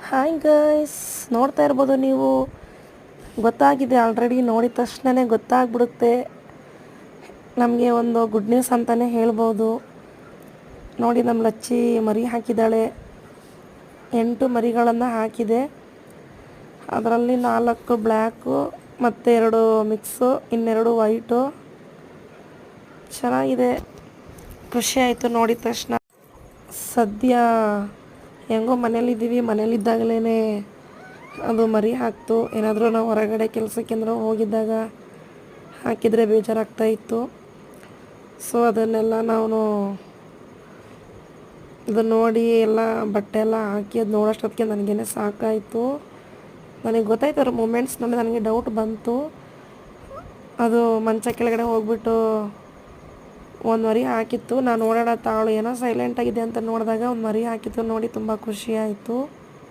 Hi guys, ನೋಡ್ತಾ ಇರ್ಬೋದು ನೀವು. ಗೊತ್ತಾಗಿದೆ ಆಲ್ರೆಡಿ, ನೋಡಿದ ತಕ್ಷಣವೇ ಗೊತ್ತಾಗ್ಬಿಡುತ್ತೆ. ನಮಗೆ ಒಂದು ಗುಡ್ ನ್ಯೂಸ್ ಅಂತಲೇ ಹೇಳ್ಬೋದು. ನೋಡಿ, ನಮ್ಮ ಲಚ್ಚಿ ಮರಿ ಹಾಕಿದ್ದಾಳೆ. 8 ಮರಿಗಳನ್ನು ಹಾಕಿದೆ. ಅದರಲ್ಲಿ 4 ಬ್ಲ್ಯಾಕು ಮತ್ತು 2 ಮಿಕ್ಸು, ಇನ್ನೆರಡು ವೈಟು. ಚೆನ್ನಾಗಿದೆ, ಖುಷಿ ಆಯಿತು ನೋಡಿದ ತಕ್ಷಣ. ಸದ್ಯ ಹೆಂಗೋ ಮನೇಲಿದ್ದೀವಿ, ಮನೇಲಿದ್ದಾಗಲೇ ಅದು ಮರಿ ಹಾಕ್ತು. ಏನಾದರೂ ನಾವು ಹೊರಗಡೆ ಕೆಲಸಕ್ಕೆಂದ್ರೆ ಹೋಗಿದ್ದಾಗ ಹಾಕಿದರೆ ಬೇಜಾರಾಗ್ತಾಯಿತ್ತು. ಸೊ ಅದನ್ನೆಲ್ಲ ನಾವು ಅದು ನೋಡಿ ಎಲ್ಲ ಬಟ್ಟೆ ಎಲ್ಲ ಹಾಕಿ ಅದು ನೋಡೋಷ್ಟೊತ್ತಿಗೆ ನನಗೇನೆ ಸಾಕಾಯಿತು. ನನಗೆ ಗೊತ್ತಾಯ್ತು ಅವ್ರ ಮೂಮೆಂಟ್ಸ್ ನೋಡಿ ನನಗೆ ಡೌಟ್ ಬಂತು. ಅದು ಮಂಚ ಕೆಳಗಡೆ ಹೋಗ್ಬಿಟ್ಟು ಒಂದು ಮರಿ ಹಾಕಿತ್ತು. ನಾನು ನೋಡೋಣ ತಾಳು ಏನೋ ಸೈಲೆಂಟಾಗಿದೆ ಅಂತ ನೋಡಿದಾಗ ಒಂದು ಮರಿ ಹಾಕಿತ್ತು. ನೋಡಿ ತುಂಬ ಖುಷಿ ಆಯಿತು.